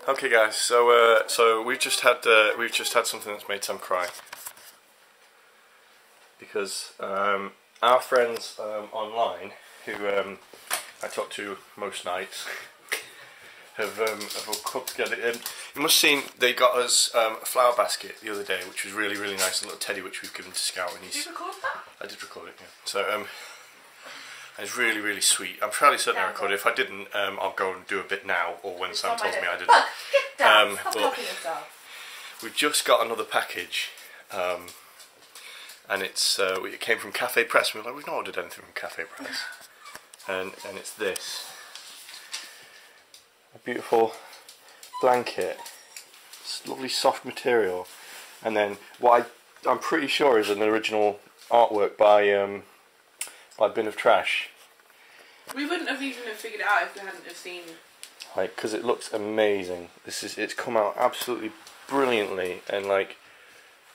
Okay, guys. So we've just had something that's made Sam cry because our friends online, who I talk to most nights, have all come together. And you must have seen they got us a flower basket the other day, which was really nice, a little teddy which we've given to Scout. And Did you record that? I did record it. Yeah. So it's really sweet. I'm fairly certain I recorded it. If I didn't, I'll go and do a bit now, or when Sam tells me I didn't. Look, get down. Stop helping yourself. We've just got another package, and it came from Cafe Press. And we're like, we've not ordered anything from Cafe Press, and it's this. A beautiful blanket. It's lovely soft material, and then what I'm pretty sure is an original artwork by Bin of Trash. We wouldn't have even figured it out if we hadn't have seen. Like, because it looks amazing. It's come out absolutely brilliantly, and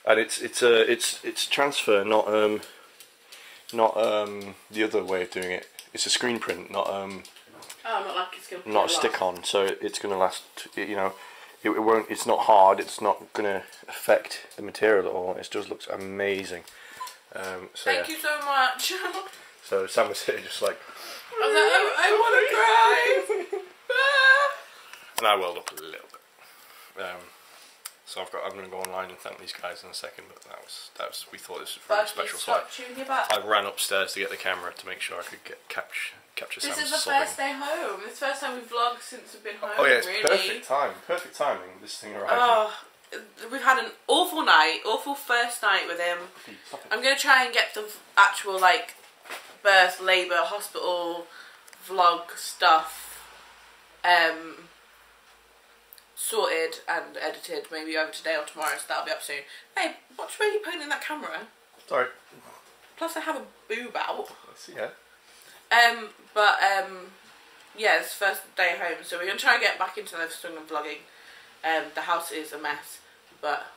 it's transfer, not the other way of doing it. It's a screen print, not not like it's going to not a stick-on, so it's going to last. You know, it won't. It's not hard. It's not going to affect the material at all. It just looks amazing. Thank you so much. So Sam was here just like. I was like, I want to cry. And I welled up a little bit. So I'm going to go online and thank these guys in a second. But that was we thought this was really special. So I ran upstairs to get the camera to make sure I could capture Sam's This is the sobbing. first day home. It's the first time we've vlogged since we've been home. Oh yeah, it's really. perfect timing. This thing arriving. Oh, we've had an awful night, awful first night with him. I'm going to try and get the actual birth, labour, hospital vlog stuff sorted and edited maybe over today or tomorrow, so that'll be up soon. Babe, watch where you're pointing that camera. Sorry. Plus I have a boob out. Let's see, yeah. Yeah, it's the first day home, so we're going to try and get back into the swing of vlogging. The house is a mess, but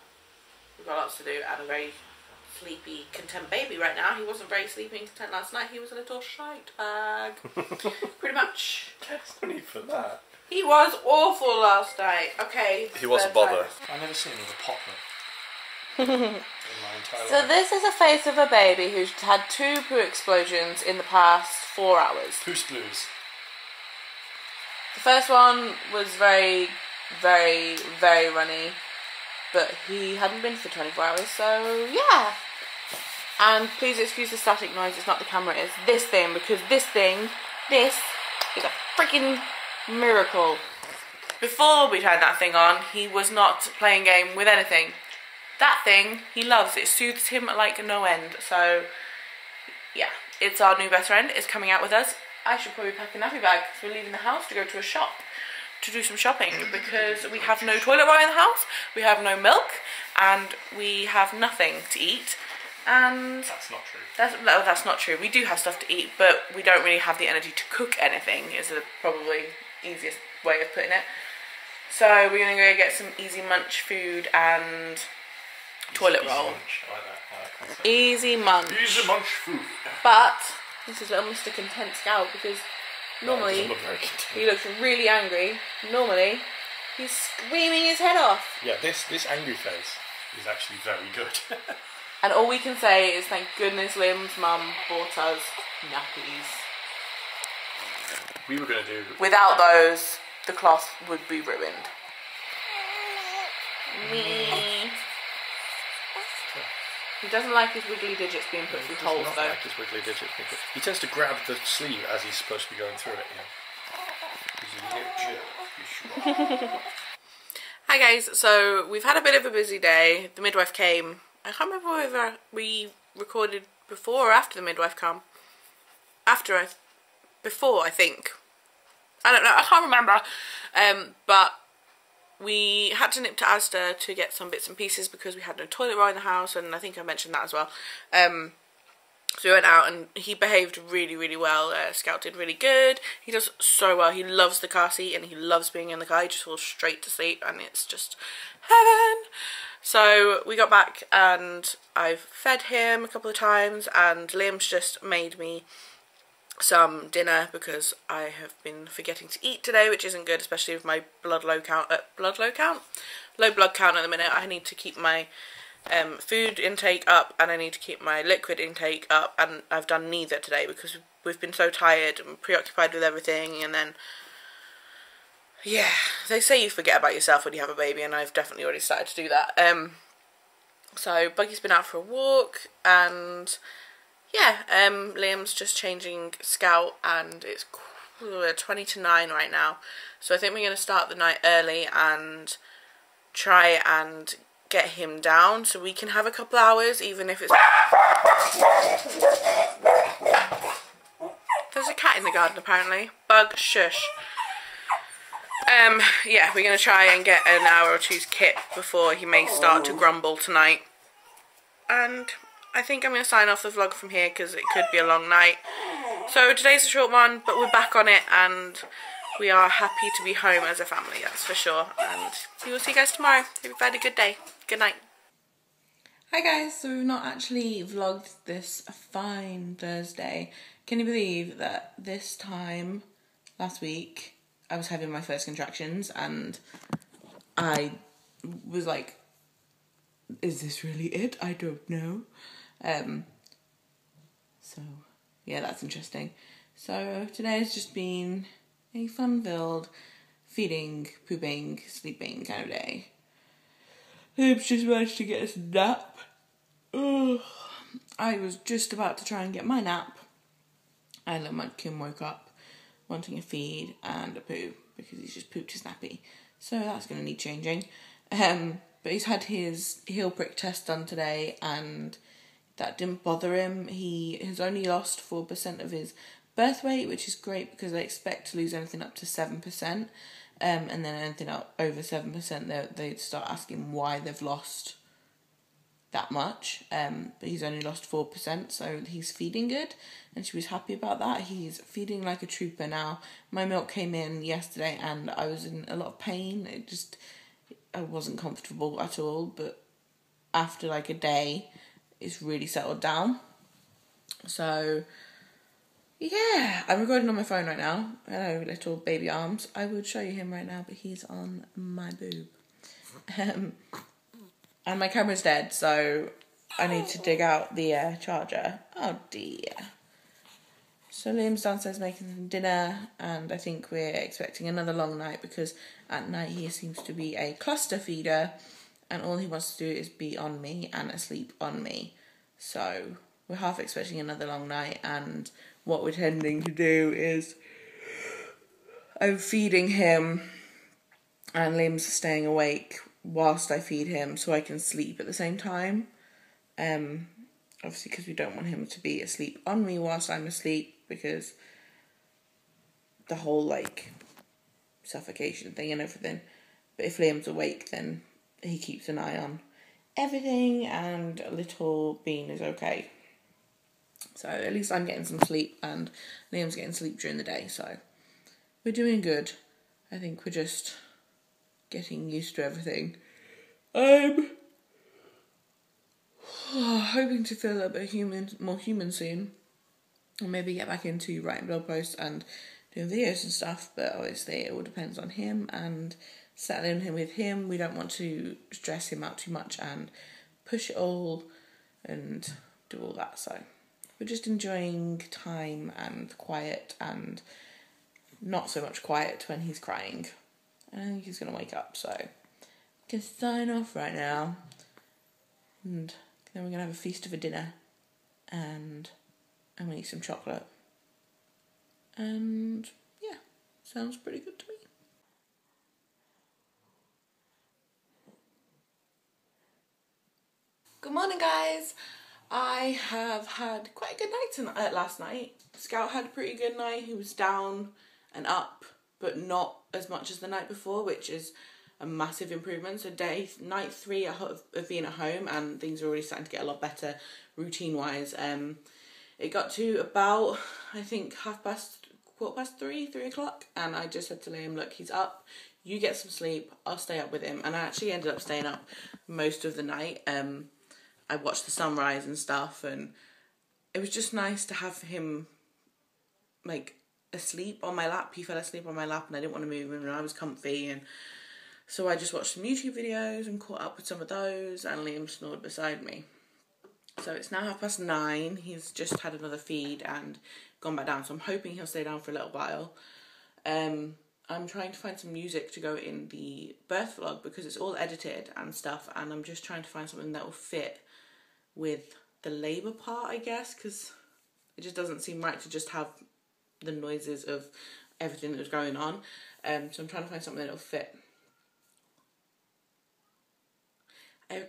we've got lots to do, and a very sleepy, content baby right now. He wasn't very sleepy and content last night. He was a little shite bag. Pretty much. There's no need for that. He was awful last night. Okay. He wasn't bothered. I've never seen another popper in my entire life. So this is a face of a baby who's had 2 poo explosions in the past 4 hours. Poo sploos. The first one was very runny, but he hadn't been for 24 hours, so yeah. And please excuse the static noise, it's not the camera, it's this thing, because this is a freaking miracle. Before we turned that thing on, he was not playing game with anything. That thing, he loves. It soothes him like no end. So, yeah, it's our new best friend. It's coming out with us. I should probably pack a nappy bag because we're leaving the house to go to a shop to do some shopping because we have no toilet roll in the house, we have no milk, and we have nothing to eat. And that's not true. That's not true. We do have stuff to eat, but we don't really have the energy to cook anything, is the probably easiest way of putting it. So we're going to go get some easy munch food and toilet roll. Munch. I like that. Easy munch. Easy munch food. But this is little Mr. Content Scout because normally he looks really angry. Normally he's screaming his head off. Yeah, this angry face is actually very good. And all we can say is thank goodness Liam's mum bought us nappies. We were going to do... Without those, the cloth would be ruined. Me. He doesn't like his wiggly digits being put through holes, though. Like his wiggly digits being put. He tends to grab the sleeve as he's supposed to be going through it. Yeah. Hi guys, so we've had a bit of a busy day. The midwife came. I can't remember whether we recorded before or after the midwife came. Before, I think. I don't know, I can't remember. But we had to nip to Asda to get some bits and pieces because we had no toilet roll in the house, and I think I mentioned that as well. So we went out and he behaved really well. Scout did really good. He does so well. He loves the car seat and he loves being in the car. He just falls straight to sleep and it's just heaven. So we got back and I've fed him a couple of times, and Liam's just made me some dinner because I have been forgetting to eat today, which isn't good, especially with my low blood count at the minute. I need to keep my food intake up, and I need to keep my liquid intake up, and I've done neither today because we've been so tired and preoccupied with everything. And then, yeah, they say you forget about yourself when you have a baby, and I've definitely already started to do that. So Buggy's been out for a walk, and yeah, Liam's just changing Scout, and it's 20 to 9 right now. So I think we're going to start the night early and try and get him down so we can have a couple hours, even if it's... There's a cat in the garden apparently. Bug, shush. Yeah, we're going to try and get an hour or two's kip before he may start to grumble tonight. And I think I'm going to sign off the vlog from here because it could be a long night. So today's a short one, but we're back on it, and we are happy to be home as a family, that's for sure. And we will see you guys tomorrow. Hope you've had a good day. Good night. Hi guys, so we've not actually vlogged this fine Thursday. Can you believe that this time last week I was having my first contractions, and I was like, is this really it? I don't know. So yeah, that's interesting. So today has just been a fun-filled feeding, pooping, sleeping kind of day. Liam's just managed to get us a nap. Ugh. I was just about to try and get my nap, and Kim woke up wanting a feed and a poo because he's just pooped his nappy. So that's going to need changing. But he's had his heel prick test done today, and that didn't bother him. He has only lost 4% of his birth weight, which is great because they expect to lose anything up to 7%. And then anything up over 7%, they'd start asking why they've lost that much. But he's only lost 4%, so he's feeding good, and she was happy about that. He's feeding like a trooper now. My milk came in yesterday, and I was in a lot of pain. I wasn't comfortable at all, but after like a day, it's really settled down. So yeah, I'm recording on my phone right now. Hello, little baby arms. I would show you him right now, but he's on my boob. And my camera's dead, so I need to dig out the charger. Oh dear. So Liam's downstairs making some dinner, and I think we're expecting another long night because at night he seems to be a cluster feeder, and all he wants to do is be on me and asleep on me. So we're half expecting another long night, and what we're tending to do is I'm feeding him and Liam's staying awake whilst I feed him so I can sleep at the same time. Obviously because we don't want him to be asleep on me whilst I'm asleep, because the whole like suffocation thing and everything. But if Liam's awake, then he keeps an eye on everything, and little Bean is okay. So at least I'm getting some sleep, and Liam's getting sleep during the day, so we're doing good. I think we're just getting used to everything. I'm hoping to feel a bit more human soon, and maybe get back into writing blog posts and doing videos and stuff, but obviously it all depends on him and settling him with him. We don't want to stress him out too much and push it all and do all that, so we're just enjoying time and quiet, and not so much quiet when he's crying. I think he's going to wake up, so I can sign off right now, and then we're going to have a feast of a dinner, and I'm going to eat some chocolate, and yeah, sounds pretty good to me. Good morning, guys. I have had quite a good night last night. Scout had a pretty good night. He was down and up, but not as much as the night before, which is a massive improvement. So night 3 of being at home, and things are already starting to get a lot better routine-wise. It got to about, I think, 3 o'clock, and I just said to Liam, look, he's up, you get some sleep, I'll stay up with him. And I actually ended up staying up most of the night. I watched the sunrise and stuff, and it was just nice to have him like asleep on my lap. He fell asleep on my lap and I didn't want to move him and I was comfy, and so I just watched some YouTube videos and caught up with some of those, and Liam snored beside me. So it's now 9:30. He's just had another feed and gone back down, so I'm hoping he'll stay down for a little while. I'm trying to find some music to go in the birth vlog because it's all edited and stuff, and I'm just trying to find something that will fit with the labour part, I guess, because it just doesn't seem right to just have the noises of everything that was going on. So I'm trying to find something that will fit.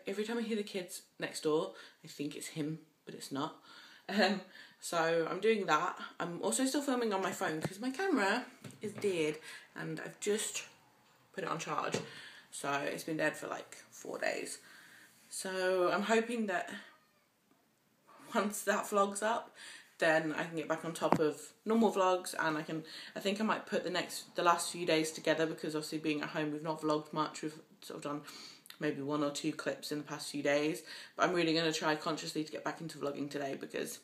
Every time I hear the kids next door, I think it's him, but it's not. So I'm doing that. I'm also still filming on my phone because my camera is dead and I've just put it on charge. So it's been dead for like 4 days. So I'm hoping that once that vlog's up, then I can get back on top of normal vlogs, and I think I might put the last few days together, because obviously being at home, we've not vlogged much. We've sort of done maybe 1 or 2 clips in the past few days, but I'm really going to try consciously to get back into vlogging today because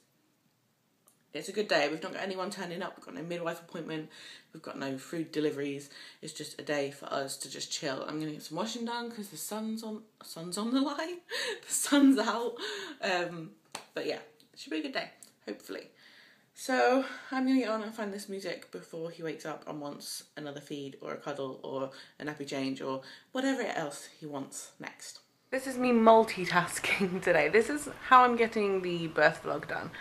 it's a good day. We've not got anyone turning up. We've got no midwife appointment. We've got no food deliveries. It's just a day for us to just chill. I'm going to get some washing done because the sun's on the line. The sun's out. But yeah, it should be a good day, hopefully. So I'm going to get on and find this music before he wakes up and wants another feed or a cuddle or a nappy change or whatever else he wants next. This is me multitasking today. This is how I'm getting the birth vlog done.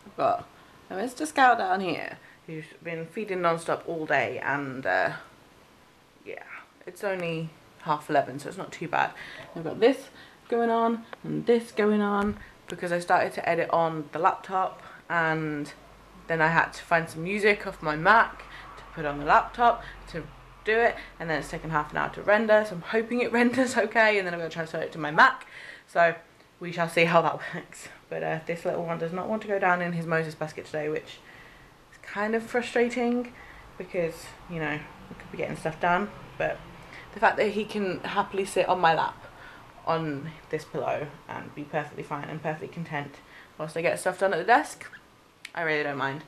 I've got Mr. Scout down here, who's been feeding non-stop all day, and yeah, it's only 11:30, so it's not too bad. I've got this going on and this going on because I started to edit on the laptop, and then I had to find some music off my Mac to put on the laptop to do it, and then it's taken half an hour to render, so I'm hoping it renders okay, and then I'm going to transfer it to my Mac, so we shall see how that works. But this little one does not want to go down in his Moses basket today, which is kind of frustrating because, you know, we could be getting stuff done. But the fact that he can happily sit on my lap on this pillow and be perfectly fine and perfectly content whilst I get stuff done at the desk, I really don't mind.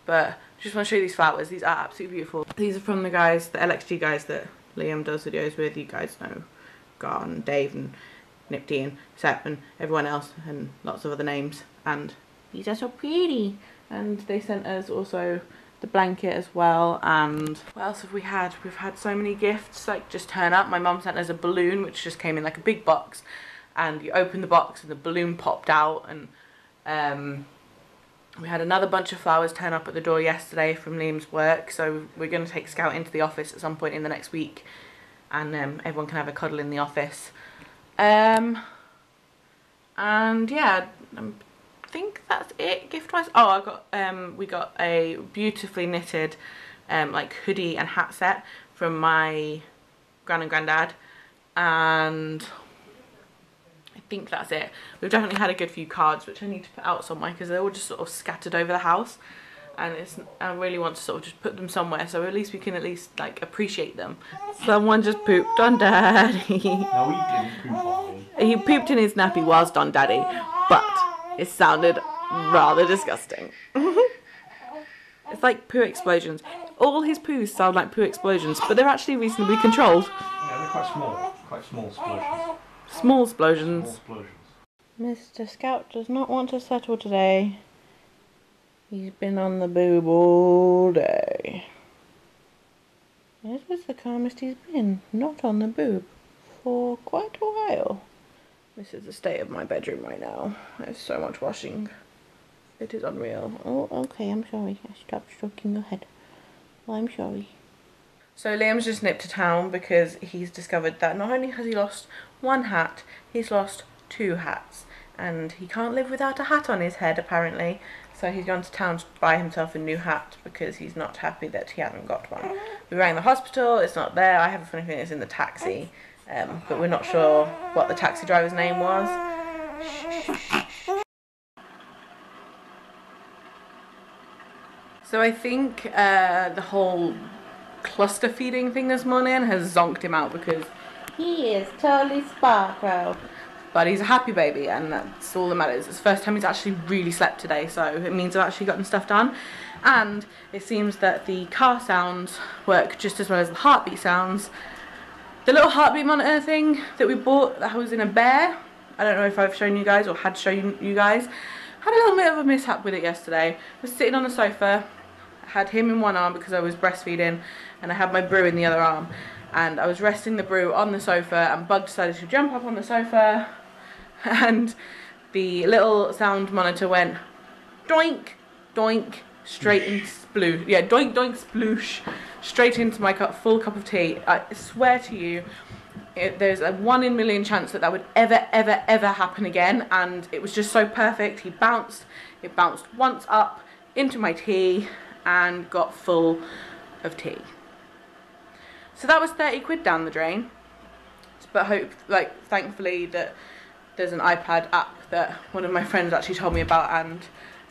But I just want to show you these flowers. These are absolutely beautiful. These are from the guys, the LXG guys that Liam does videos with. You guys know Gar and Dave and Nipty and Sep and everyone else and lots of other names, and these are so pretty. And they sent us also the blanket as well. And what else have we had? We've had so many gifts like just turn up. My mum sent us a balloon which just came in like a big box, and you open the box and the balloon popped out. And we had another bunch of flowers turn up at the door yesterday from Liam's work, so we're going to take Scout into the office at some point in the next week, and everyone can have a cuddle in the office. And yeah, I think that's it gift wise. Oh, I got we got a beautifully knitted like hoodie and hat set from my gran and granddad, and I think that's it. We've definitely had a good few cards which I need to put out somewhere because they're all just sort of scattered over the house, and I really want to sort of just put them somewhere so at least we can at least like appreciate them. Someone just pooped on Daddy. No, he didn't poop on me. He pooped in his nappy whilst on Daddy, but it sounded rather disgusting. It's like poo explosions. All his poos sound like poo explosions, but they're actually reasonably controlled. Yeah, they're quite small explosions. Small explosions. Small explosions. Mr. Scout does not want to settle today. He's been on the boob all day. This is the calmest he's been, not on the boob, for quite a while. This is the state of my bedroom right now. There's so much washing. It is unreal. Oh, okay, I'm sorry. I stopped stroking your head. Well, I'm sorry. So Liam's just nipped to town because he's discovered that not only has he lost 1 hat, he's lost 2 hats. And he can't live without a hat on his head, apparently. So he's gone to town to buy himself a new hat because he's not happy that he hasn't got one. We rang the hospital, it's not there. I have a funny feeling it's in the taxi. But we're not sure what the taxi driver's name was. So I think the whole cluster feeding thing this morning has zonked him out because he is totally sparkle. But he's a happy baby and that's all that matters. It's the first time he's actually really slept today, so it means I've actually gotten stuff done. And it seems that the car sounds work just as well as the heartbeat sounds. The little heartbeat monitor thing that we bought that was in a bear, I don't know if I've shown you guys or had shown you guys, had a little bit of a mishap with it yesterday. I was sitting on the sofa, I had him in one arm because I was breastfeeding, and I had my brew in the other arm. And I was resting the brew on the sofa, and Bug decided to jump up on the sofa, and the little sound monitor went doink, doink, straight into sploosh. Yeah, doink, doink, sploosh, straight into my full cup of tea. I swear to you, there's a 1 in a million chance that would ever happen again, and it was just so perfect. It bounced once up into my tea and got full of tea. So that was 30 quid down the drain. But thankfully that there's an iPad app that one of my friends actually told me about, and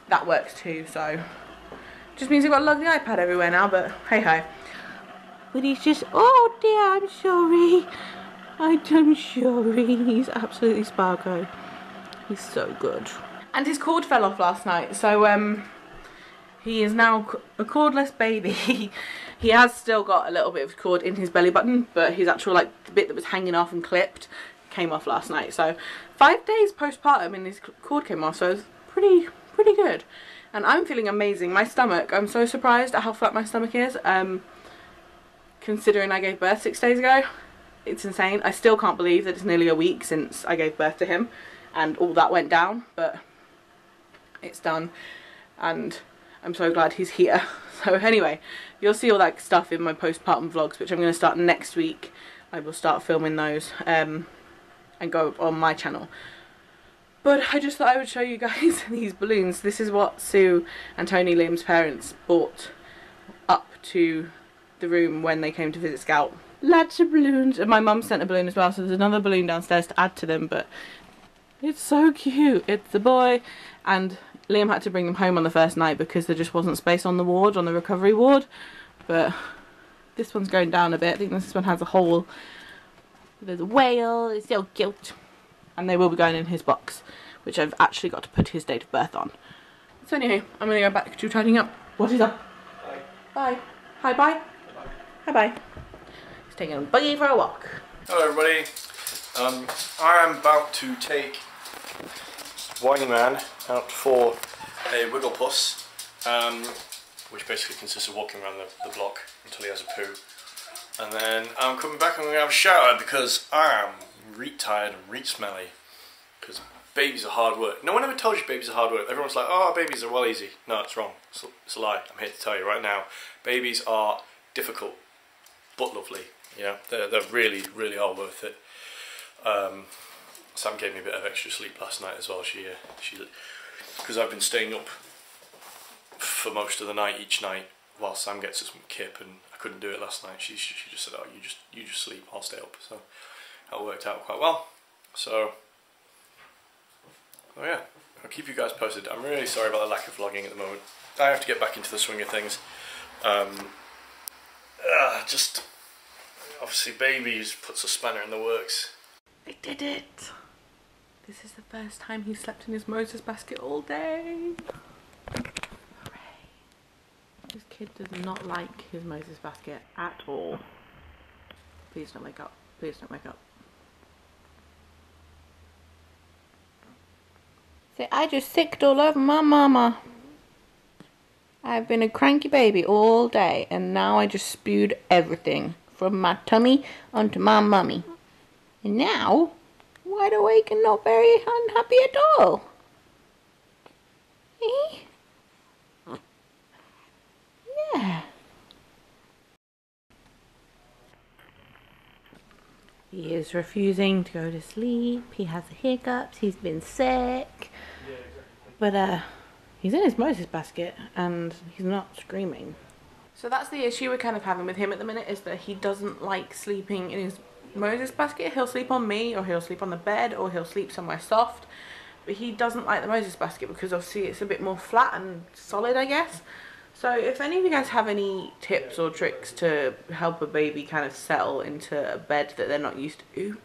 that works too, so just means I've got to lug the iPad everywhere now, but hey ho. But he's just, oh dear, I'm sorry. I'm sorry. He's absolutely sparko. He's so good. And his cord fell off last night, so he is now a cordless baby. He has still got a little bit of cord in his belly button, but his actual, the bit that was hanging off and clipped came off last night. So 5 days postpartum and his cord came off, so it's pretty good. And I'm feeling amazing. My stomach, I'm so surprised at how flat my stomach is, considering I gave birth 6 days ago. It's insane. I still can't believe that it's nearly a week since I gave birth to him and all that went down, but it's done, and I'm so glad he's here. So anyway, you'll see all that stuff in my postpartum vlogs, which I'm going to start next week. I will start filming those and go on my channel. But I just thought I would show you guys these balloons. This is what Sue and Tony, Liam's parents, brought up to the room when they came to visit Scout. Lots of balloons, and my mum sent a balloon as well, so there's another balloon downstairs to add to them, but it's so cute. It's the boy, and Liam had to bring them home on the first night because there just wasn't space on the ward, on the recovery ward. But this one's going down a bit. I think this one has a hole. There's a whale. It's so cute. And they will be going in his box, which I've actually got to put his date of birth on. So anyway, I'm going to go back to tidying up. What is up? Bye. Bye. Hi, bye. Bye. Hi, bye. He's taking a buggy for a walk. Hello everybody. I am about to take Whiny Man out for a wiggle puss, which basically consists of walking around the block until he has a poo, and then I'm coming back and I'm going to have a shower because I am reet tired and reet smelly, because babies are hard work. No one ever told you babies are hard work. Everyone's like, oh, babies are well easy. No, it's wrong. It's a lie. I'm here to tell you right now, babies are difficult but lovely. You know, they're really are worth it. Sam gave me a bit of extra sleep last night as well. She because I've been staying up for most of the night each night while Sam gets us some kip, and I couldn't do it last night. She just said, oh, you just sleep, I'll stay up. So that worked out quite well. So oh yeah, I'll keep you guys posted. I'm really sorry about the lack of vlogging at the moment. I have to get back into the swing of things. Just obviously babies puts a spanner in the works. I did it! This is the first time he slept in his Moses basket all day. Hooray. This kid does not like his Moses basket at all. Please don't wake up. Please don't wake up. Say, I just sicked all over my mama. I've been a cranky baby all day, and now I just spewed everything from my tummy onto my mummy. And now, wide awake and not very unhappy at all. Eh? Yeah. He is refusing to go to sleep. He has the hiccups. He's been sick. But he's in his Moses basket and he's not screaming. So that's the issue we're kind of having with him at the minute, is that he doesn't like sleeping in his Moses basket. He'll sleep on me, or he'll sleep on the bed, or he'll sleep somewhere soft. But he doesn't like the Moses basket because obviously it's a bit more flat and solid, I guess. So if any of you guys have any tips or tricks to help a baby kind of settle into a bed that they're not used to,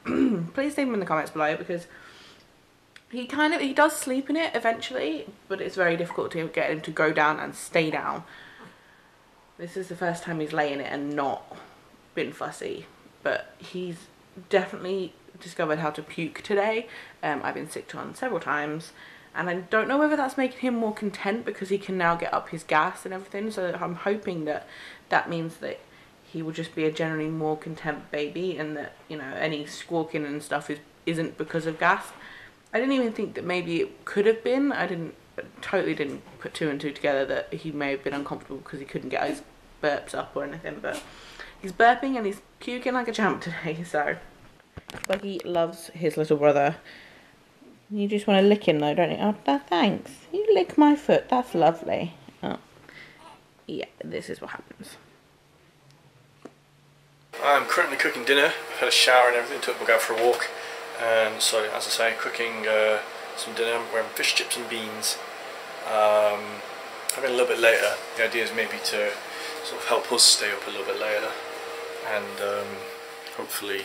please leave them in the comments below, because he does sleep in it eventually, but it's very difficult to get him to go down and stay down. This is the first time he's laid in it and not been fussy, but he's definitely discovered how to puke today. I've been sick on several times, and I don't know whether that's making him more content because he can now get up his gas and everything, so I'm hoping that that means that he will just be a generally more content baby, and that, you know, any squawking and stuff isn't because of gas. I didn't even think that maybe it could have been. Totally didn't put two and two together that he may have been uncomfortable because he couldn't get his burps up or anything, but he's burping and he's puking like a champ today, so. Buggy loves his little brother. You just want to lick him though, don't you? Oh, thanks. You lick my foot, that's lovely. Oh. Yeah, this is what happens. I'm currently cooking dinner. I've had a shower and everything, took my dog for a walk. And so, as I say, cooking some dinner. We're having fish, chips and beans. Having a little bit later. The idea is maybe to sort of help us stay up a little bit later. And hopefully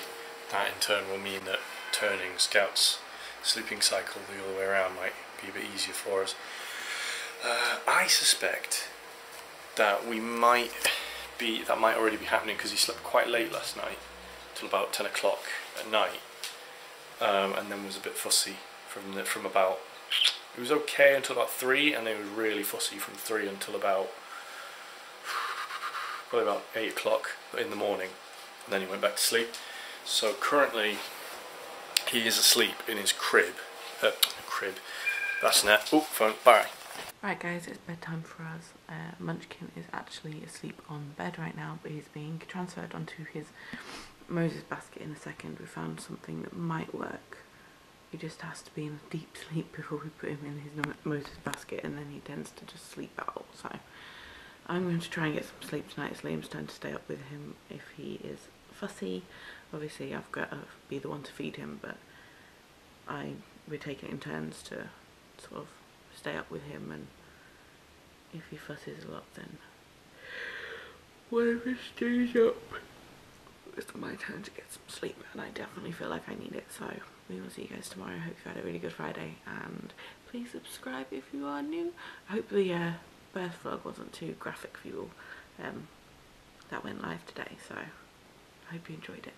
that in turn will mean that turning Scout's sleeping cycle the other way around might be a bit easier for us. I suspect that that might already be happening because he slept quite late last night, till about 10 o'clock at night. And then was a bit fussy from about, it was okay until about 3, and then he was really fussy from 3 until probably about 8 o'clock in the morning, and then he went back to sleep. So currently he is asleep in his crib, bassinet. Oh, phone, bye. Right guys, it's bedtime for us. Munchkin is actually asleep on bed right now, but he's being transferred onto his Moses basket in a second. We found something that might work. He just has to be in a deep sleep before we put him in his Moses basket, and then he tends to just sleep out. So I'm going to try and get some sleep tonight. It's Liam's turn to stay up with him if he is fussy. Obviously I've got to be the one to feed him, but we're taking it in turns to sort of stay up with him, and if he fusses a lot then one of us stays up. It's my turn to get some sleep, and I definitely feel like I need it. So we will see you guys tomorrow. I hope you had a really good Friday, and please subscribe if you are new. I hope the birth vlog wasn't too graphic for you all. That went live today, so I hope you enjoyed it.